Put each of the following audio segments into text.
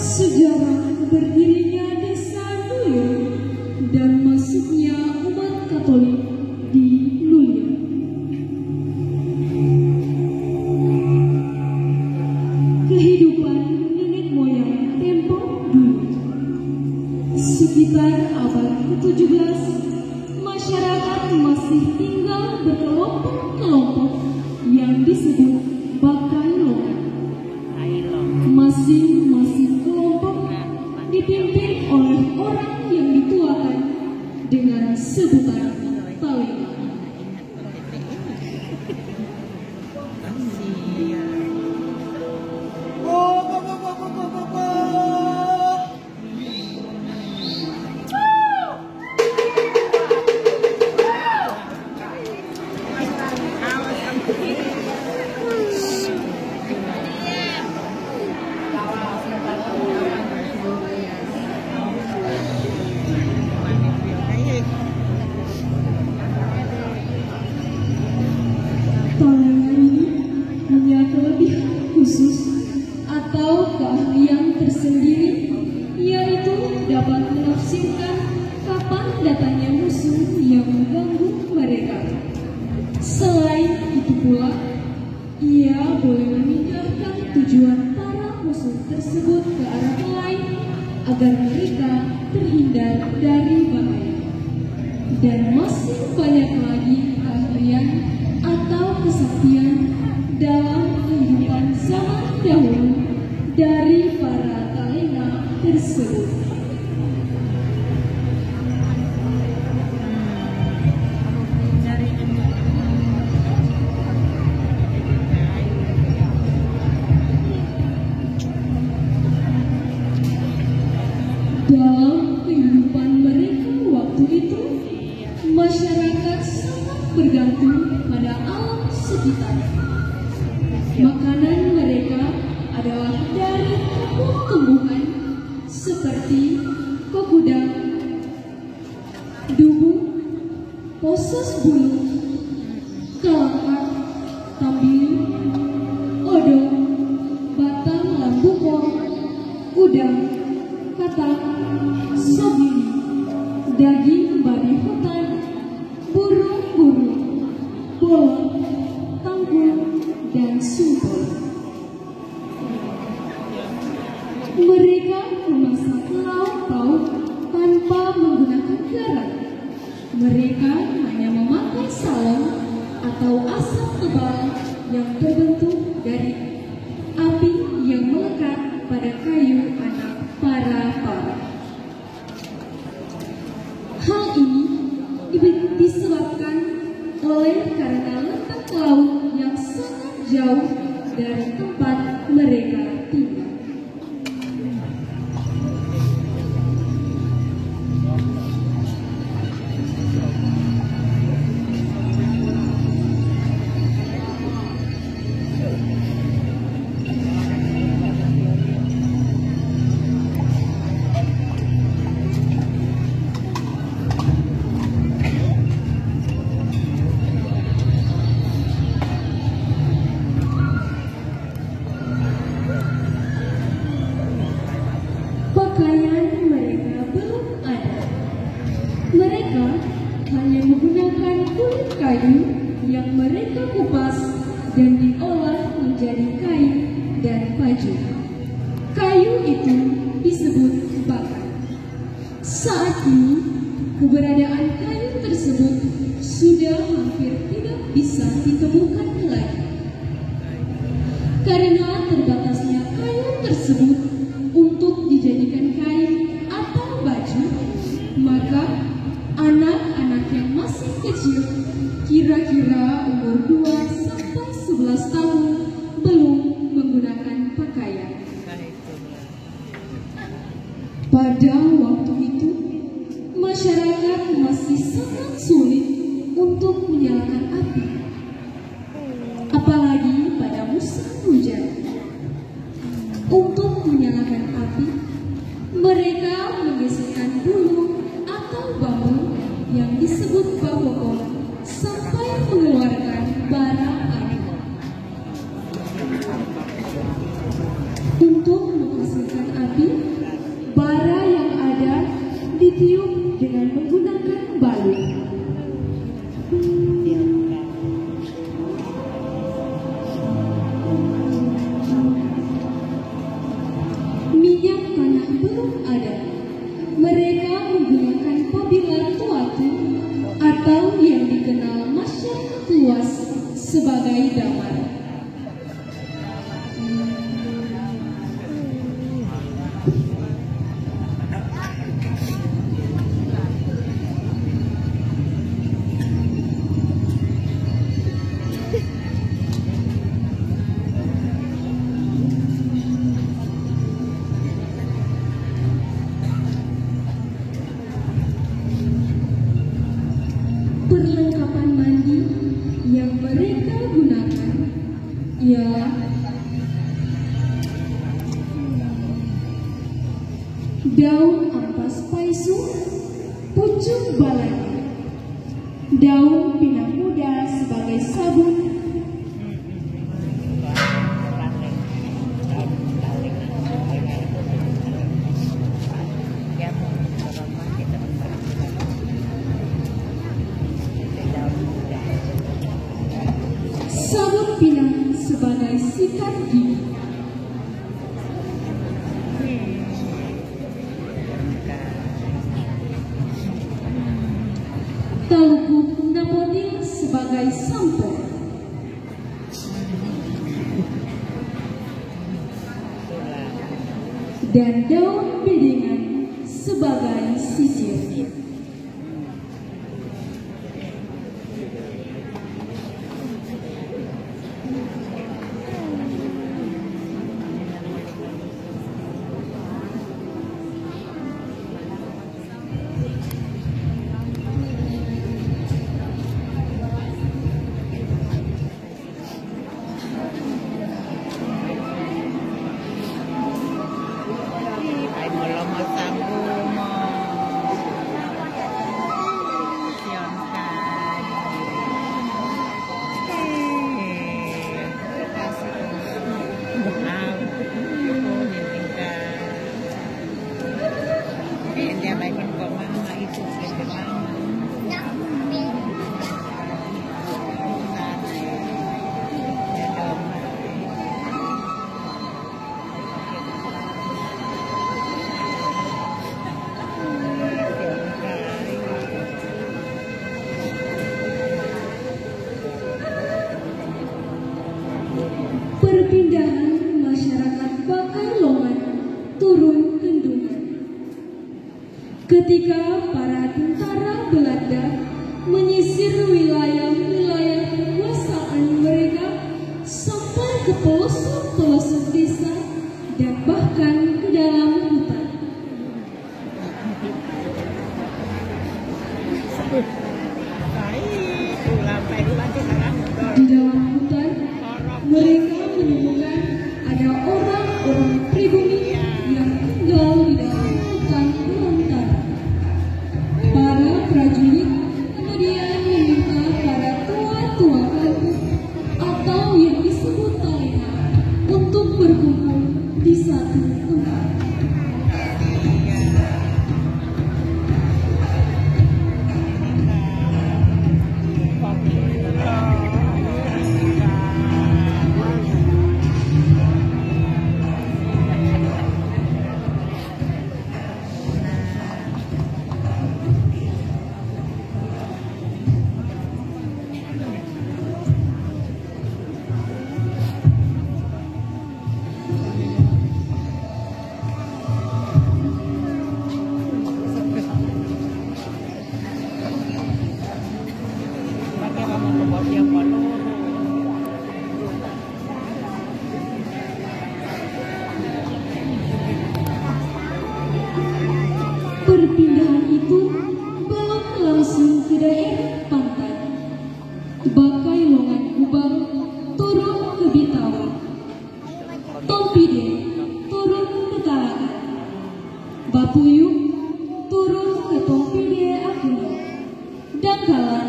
Sejarah berdirinya Desa Luyo dan masuknya umat Katolik di Luyo. Kehidupan nenek moyang tempo dulu. Sekitar abad ke-17, masyarakat masih tinggal berkelompok-kelompok yang disebut Bakailongan. Masing-masing kelompok dipimpin oleh orang yang dituakan dengan sebutan Talima. Talima ini punya kelebihan khusus atau keahlian tersendiri, yaitu dapat menafsirkan kapan datangnya musuh yang mengganggu mereka. Selain itu pula, ia boleh memindahkan tujuan para musuh tersebut ke arah lain agar mereka terhindar dari bahaya. Dan masih banyak lagi keahlian atau kesaktian dalam kehidupan zaman dahulu dari para Talima tersebut. Dalam kehidupan mereka waktu itu, masyarakat sangat bergantung pada alam sekitar. Makanan mereka adalah dari tumbuh-tumbuhan seperti kokudang, dubu, posos bulu, kelakar, tambili, odong, batang lambukong, udang, katak, sobili, daging babi hutan, burung-burung, bolang, tangkul, dan sumpel. Mereka memasak lauk pauk tanpa menggunakan garam. Mereka hanya memakai salong atau asap tebal yang terbentuk dari api yang melekat pada kayu anak para. Hal ini disebabkan oleh karena letak laut yang sangat jauh dari tempat mereka tinggal. Pakaian mereka belum ada. Mereka hanya menggunakan kulit kayu yang mereka kupas dan diolah menjadi kain dan baju. Kayu itu disebut bakan. Saat ini, keberadaan kayu tersebut sudah hampir tidak bisa ditemukan lagi. Karena terbatasnya kayu tersebut untuk dijadikan kain atau baju, maka anak-anak yang masih kecil, kira-kira umur 2 sampai 11 tahun, belum menggunakan pakaian. Pada waktu itu, masyarakat masih sangat sulit untuk menyalakan api, apalagi pada musim hujan. Untuk menyalakan api, mereka menggeserkan bulu atau bambu yang disebut bawokong sampai mengeluarkan bara api. Untuk menghasilkan api, belum ada. Mereka menggunakan pabila tuatu atau yang dikenal masyarakat luas sebagai damar. Perlengkapan mandi yang mereka gunakan ialah daun ampas paisu, pucuk balai, daun pinang muda sebagai sabun, sabun pinang sebagai sikat gigi, talukuk Napoleon sebagai sampo, dan daun bedengan sebagai sisir. Perpindahan masyarakat Bakarlongan turun Kendungan. Ketika para tentara Belanda menyisir wilayah-wilayah kekuasaan mereka sampai ke pelosok-pelosok desa dan bahkan ke dalam hutan. Di dalam hutan, mereka menemukan ada orang-orang pribumi yang tinggal di dalam hutan belantara. Para prajurit kemudian meminta para tua-tua kampung atau yang disebut talena untuk berkumpul di satu tempat. Perpindahan itu belum langsung ke daerah pantai. Bakailongan Kubang turun ke Bitawa, Tompide turun ke Talagan, Bapuyuk turun ke Tompide Akuno, Dangkalan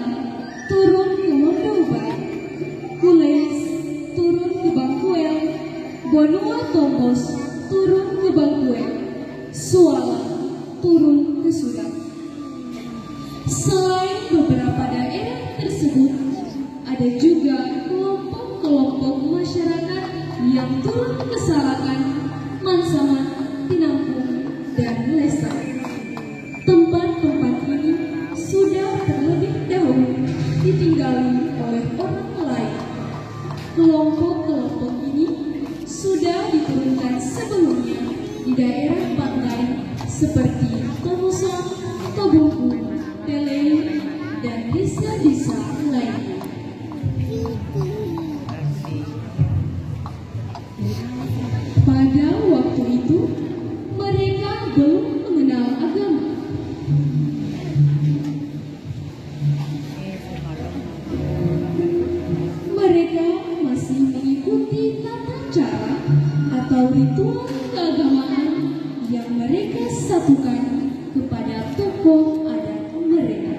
turun ke Mondoubai, Kules turun ke Bangkuel, Bonua Tombos turun ke Bangkuel, Suala turun ke Sudan. Selain beberapa daerah tersebut, ada juga kelompok-kelompok masyarakat yang turun ke Salakan, Mansaman, Tinampung, seperti Tomosan, Toboku, Tele, dan desa-desa lainnya. Pada waktu itu, mereka belum mengenal agama. Mereka masih mengikuti tata cara atau ritual keagamaan yang mereka satukan kepada tokoh adat mereka.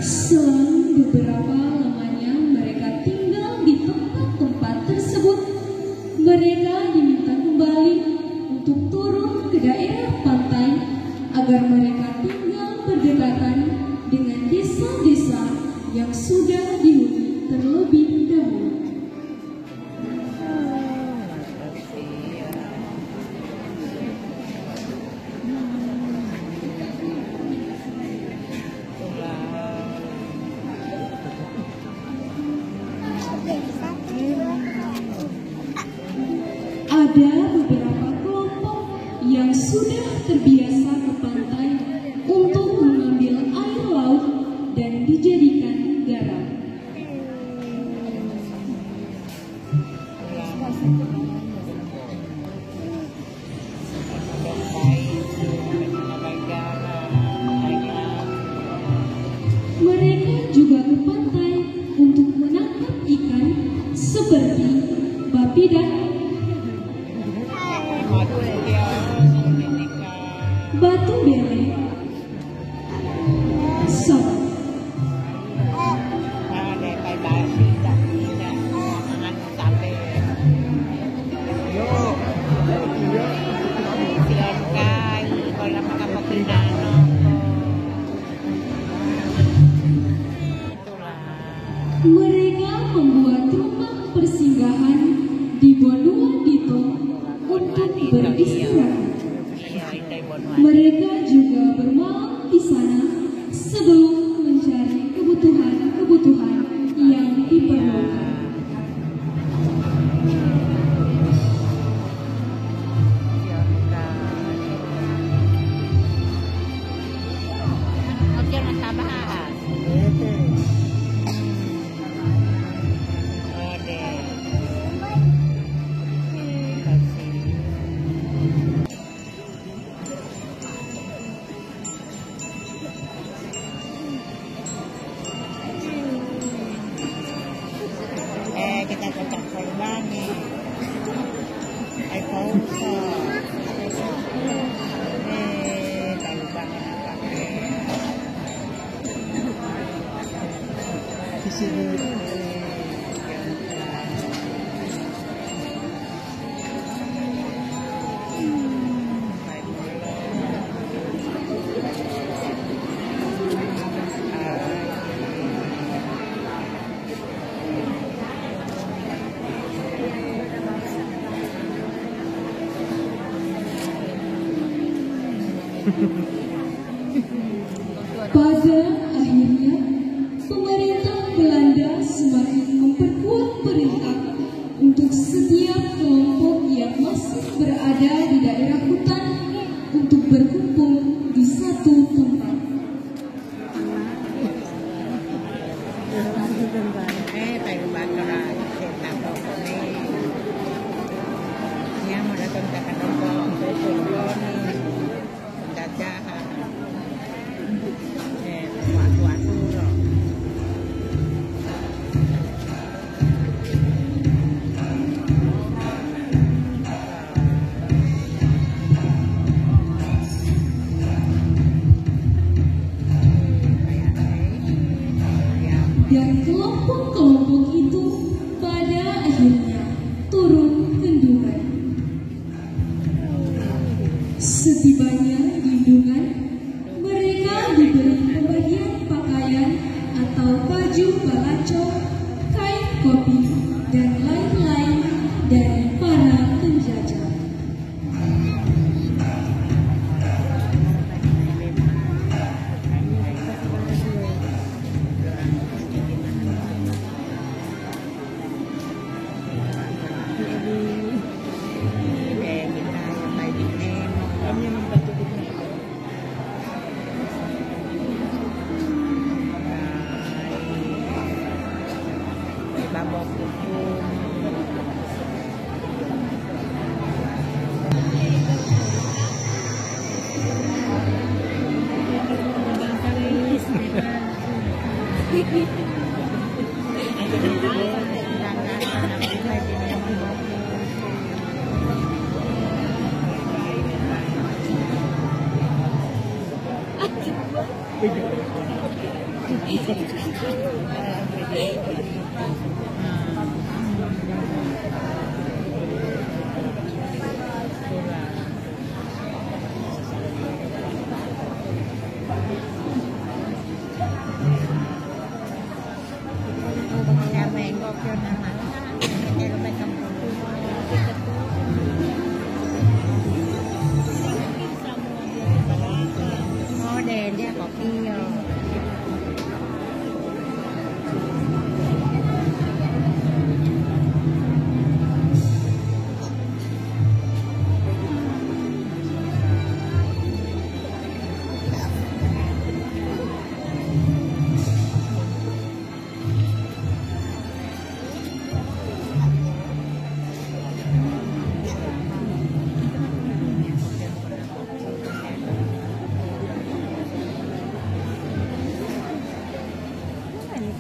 Selang beberapa lamanya mereka tinggal di tempat-tempat tersebut, mereka diminta kembali untuk turun ke daerah pantai agar mereka tinggal berdekatan dengan desa-desa yang sudah dihuni terlebih dahulu. Ada beberapa kelompok yang sudah terbiasa ke pantai untuk mengambil air laut dan dijadikan garam. Mereka juga ke pantai untuk menangkap ikan seperti bapidak, batu bele, sok, mereka membuat rumah persinggahan di Bonua Dito untuk beristirahat. Mereka juga bermalam di sana sebelum mencari kebutuhan-kebutuhan yang diperlukan. Kita tetap korban nih. iPhone baru banget pakai di sini. Pada akhirnya, pemerintah Belanda semakin memperkuat perintah untuk setiap kelompok yang masih berada di daerah hutan untuk berkumpul di satu tempat.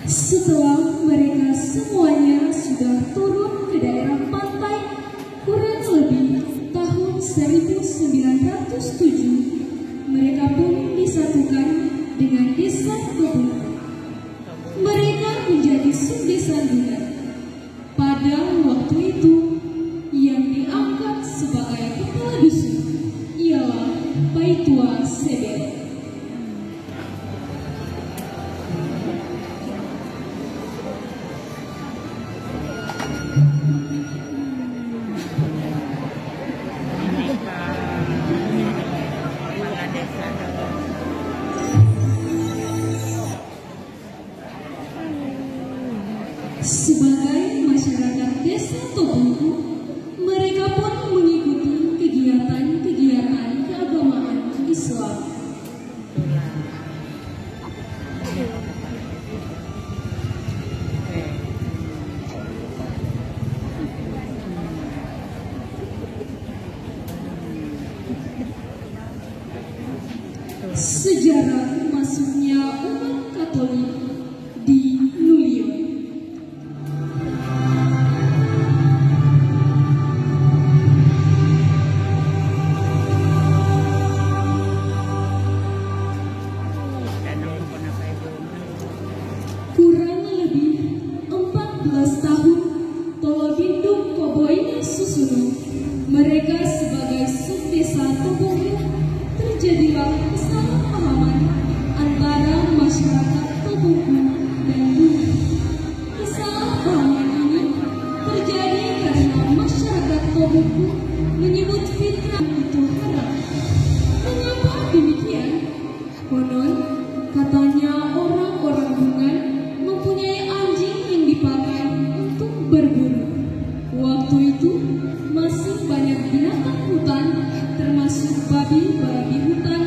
Setelah mereka semuanya sudah turun ke daerah pantai, kurang lebih tahun 1907, mereka pun disatukan dengan desa Kebun. Mereka menjadi subdesa Duren. Pada waktu itu, yang diangkat sebagai kepala dusun ialah Paitua Sebel. Sebagai masyarakat desa Tobungku, mereka pun mengikuti kegiatan-kegiatan keagamaan Islam. Sejarah masuknya umat Katolik di Nulio. Kurang lebih 14 tahun Tolobindung Koboina Susuno, mereka sebagai subdesa Tobungku, terjadilah kesalahpahaman antara masyarakat Tobungku dan Duren. Kesalahpahaman ini terjadi karena masyarakat Tobungku menyebut fitrah itu haram. Mengapa demikian? Konon katanya orang-orang Duren mempunyai anjing yang dipakai untuk berburu. Waktu itu masih banyak binatang hutan, termasuk babi-babi hutan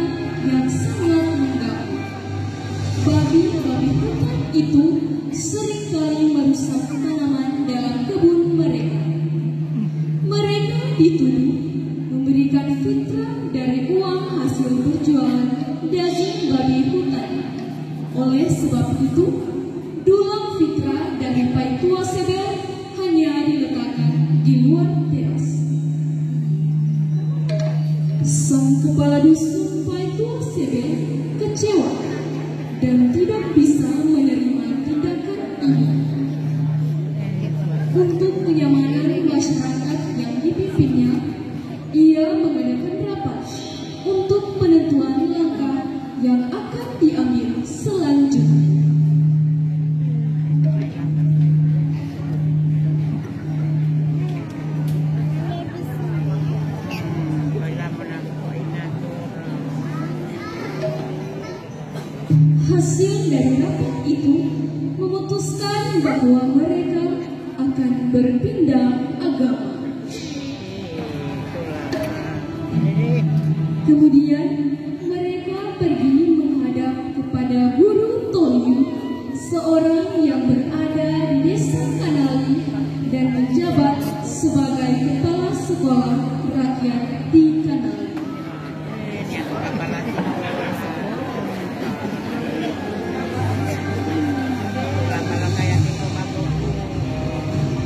yang sangat mengganggu. Babi-babi hutan itu seringkali merusak tanaman dalam kebun mereka. Mereka dituduh memberikan fitrah dari uang hasil berjualan daging babi hutan. Oleh sebab itu, dulang fitrah dari Paitua Sebel hanya diletakkan di luar teras. Sang kepala dusun Paitua Sebel kecewa dan tidak bisa menerima tindakan ini. Untuk kenyamanan masyarakat yang dipimpinnya, ia mengadakan rapat untuk penentuan langkah yang akan diambil selanjutnya. Hasil dari rapat itu memutuskan bahwa mereka akan berpindah agama. Kemudian mereka pergi menghadap kepada Guru Tolyu, seorang yang berada di desa Kanali dan menjabat sebagai kepala sekolah rakyat di Kanali.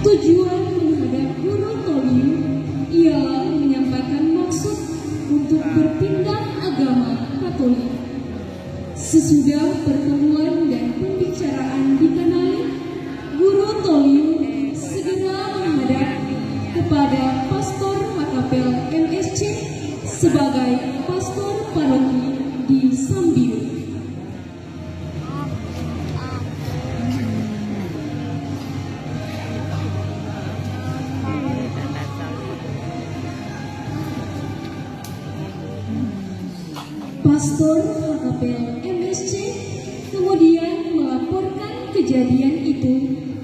Tujuan menghadap Guru Tolyu ialah menyampaikan maksud untuk berpindah agama Katolik. Sesudah pertemuan dan pembicaraan dikenali, Guru Toliu segera menghadap kepada Pastor HKPL MSC sebagai pastor paroki di Sambiu. Pastor HKPL MSC kemudian melaporkan kejadian itu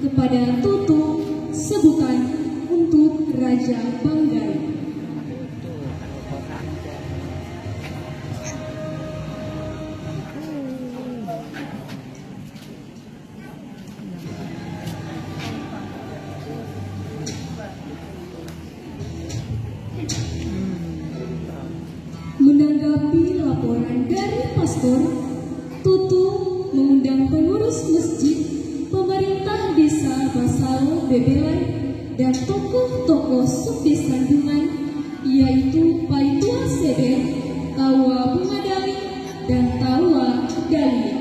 kepada Tutu sebutan untuk Raja Banggai. Menanggapi laporan dari pastor, Tutu mengundang pengurus masjid, pemerintah desa Basalo Bebelai, dan tokoh-tokoh subdesa Sandungan, yaitu Paitua Sebe, Tawa Bungadali, dan Tawa Dahlia.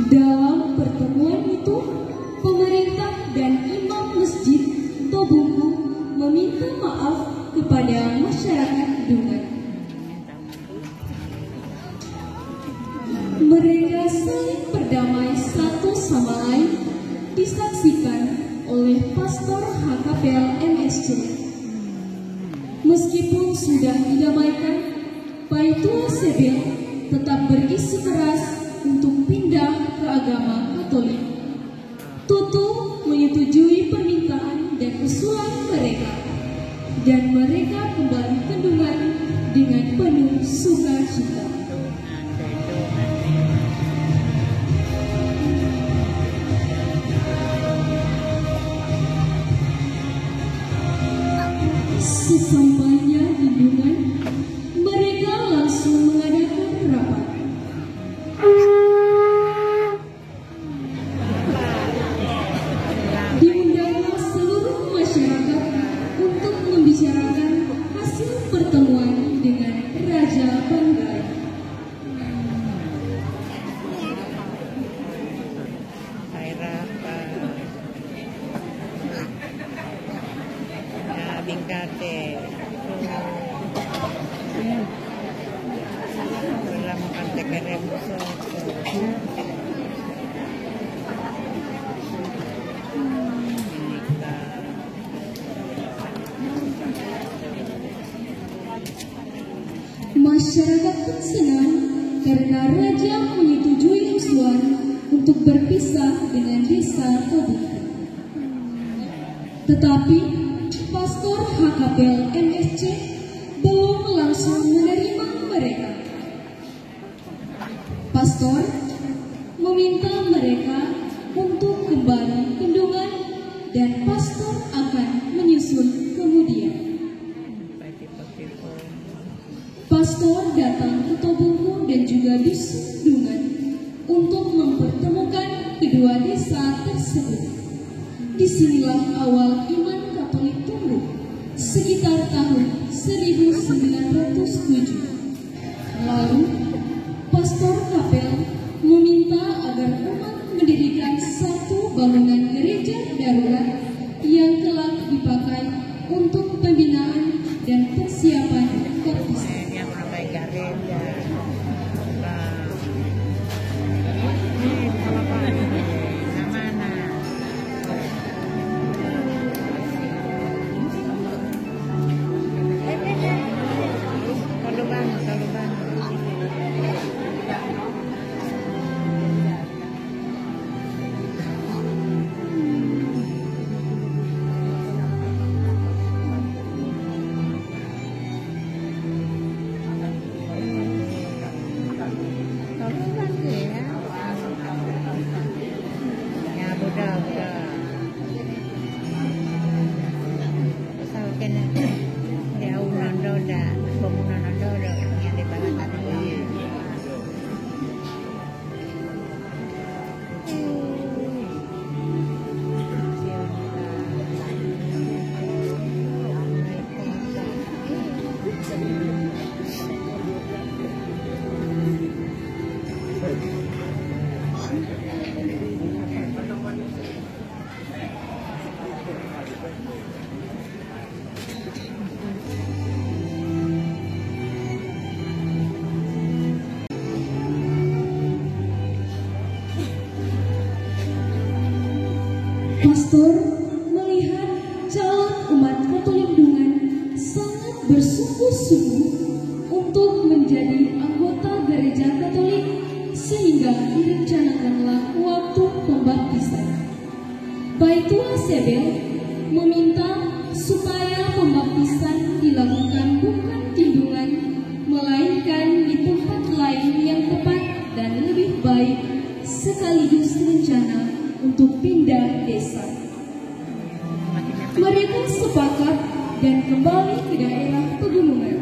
Dalam pertemuan itu, pemerintah dan imam masjid Tobungku meminta maaf kepada masyarakat Dungan. Mereka saling berdamai satu sama lain disaksikan oleh Pastor HKPL MSC. Meskipun sudah didamaikan, Paitua Sebe tetap berisi keras untuk pindah ke agama Katolik. Tutu menyetujui permintaan dan usulan mereka, dan mereka kembali ke Dungan dengan penuh sukacita. Sesampainya di Dungan, mereka langsung mengadakan rapat. Diundanglah seluruh masyarakat untuk membicarakan hasil pertemuan dengan Raja Banggai. Bingkate wala makante kerem Masyarakat pun senang karena Raja menyetujui usulan untuk berpisah dengan desa Tobungku. Tetapi Pastor HKPL MSC belum langsung menerima mereka. Pastor meminta mereka untuk kembali ke Dungan dan pastor akan menyusul kemudian. Pastor datang ke Tobungku dan juga dusun Dungan untuk mempertemukan kedua desa tersebut. Disinilah awal iman Katolik tumbuh sekitar tahun 1907. Lalu Pastor Kapel meminta agar umat mendirikan satu bangunan gereja darurat yang kelak dipakai untuk pembinaan dan persiapan baptisan. Pastor melihat calon umat Katolik Dungan sangat bersungguh-sungguh untuk menjadi anggota gereja Katolik sehingga direncanakanlah waktu pembaptisan. Baitua Sebel meminta supaya pembaptisan dilakukan bukan di Dungan, melainkan di tempat lain yang tepat dan lebih baik, sekaligus rencana untuk pindah desa. Mereka sepakat dan kembali ke daerah pegunungan.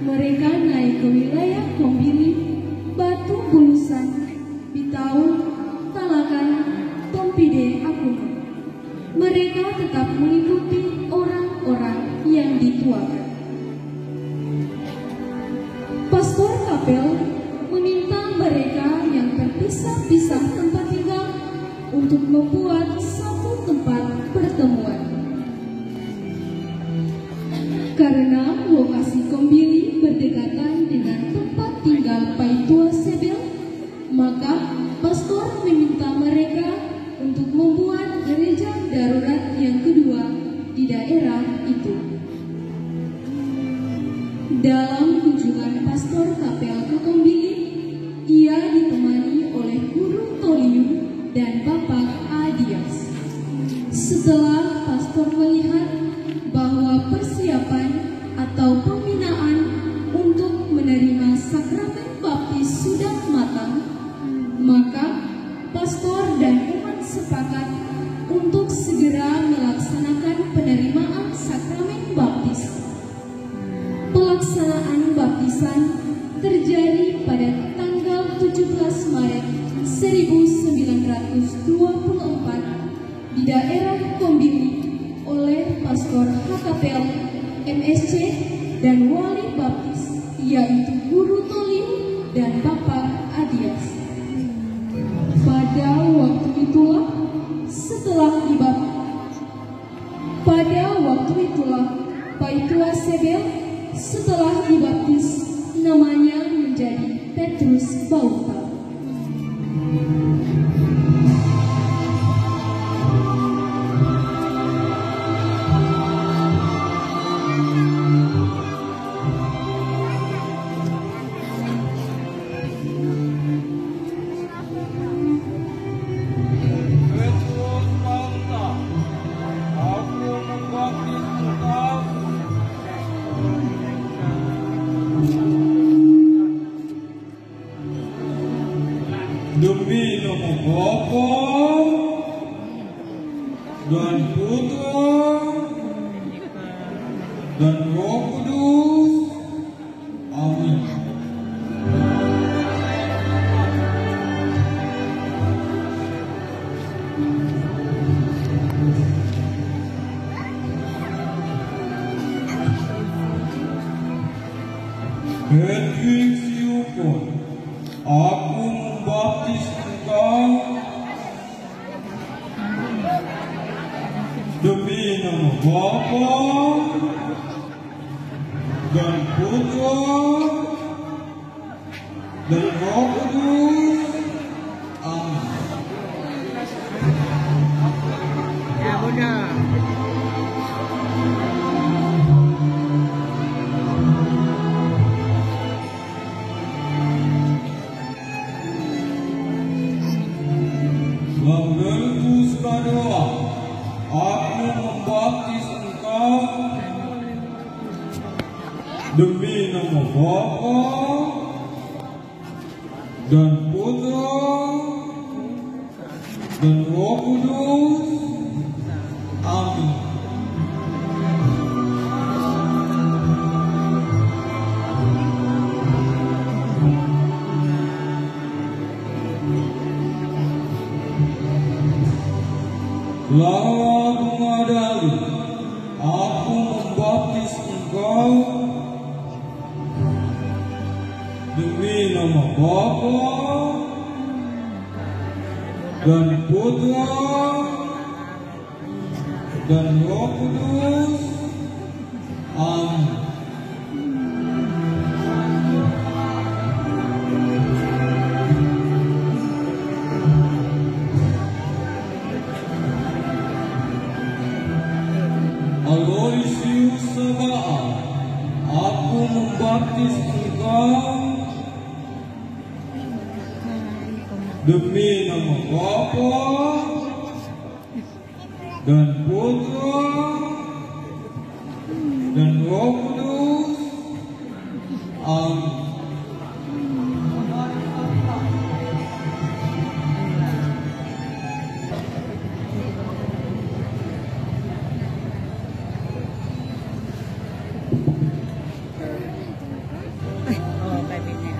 Mereka naik ke wilayah Kombili, Batu Bulusan, Bitaul, Talakan, Tompide, Akungan. Mereka tetap mengikuti orang-orang yang dituakan. Pastor Kapel meminta mereka yang terpisah-pisah tempat tinggal untuk membuat satu tempat pertemuan. Karena lokasi Kombili berdekatan dengan tempat tinggal Baitua Sebel, maka pastor meminta mereka untuk membuat gereja darurat yang kedua di daerah itu. Dalam kunjungan Pastor Kapel ke Kombili, ia ditemani oleh Guru Toliu dan Bapak Adias. Setelah pastor melihat bahwa persiapan atau pembinaan untuk menerima sakramen baptis sudah matang, maka pastor dan umat sepakat untuk segera melaksanakan penerimaan sakramen baptis. Pelaksanaan baptisan terjadi pada tanggal 17 Maret 1924 di daerah Kombili oleh Pastor HKPL MSC dan Wali Baptis, yaitu Guru Tolim dan Bapak Adias. Pada waktu itulah Baitua Sebel setelah dibaptis namanya menjadi Petrus Bauta. Demi nama Bapa dan Putra dan Roh Kudus. Amin. Hedwig Siupon, aku membaptis engkau demi nama Bapa dan Putra dan Roh Kudus. Amin. Ya udah. Membelus doa, aku membaptis engkau demi nama Bapa dan Putra dan Roh Kudus. Amin. Lalu mengadali, aku membaptis engkau demi nama Bapa dan Putra dan Roh Kudus. Amin. demi nama Bapa dan Putra dan Roh Kudus. Amin. Oh, kabinnya.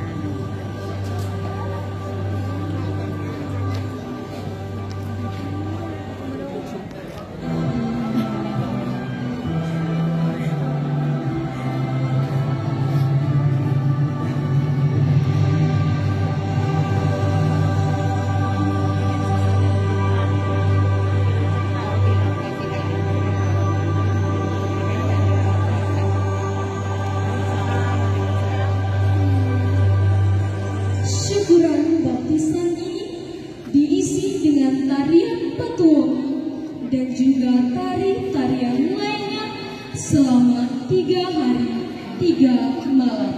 Syukuran baptisan ini diisi dengan tarian petualangan dan juga tari-tarian lainnya selama 3 hari 3 malam.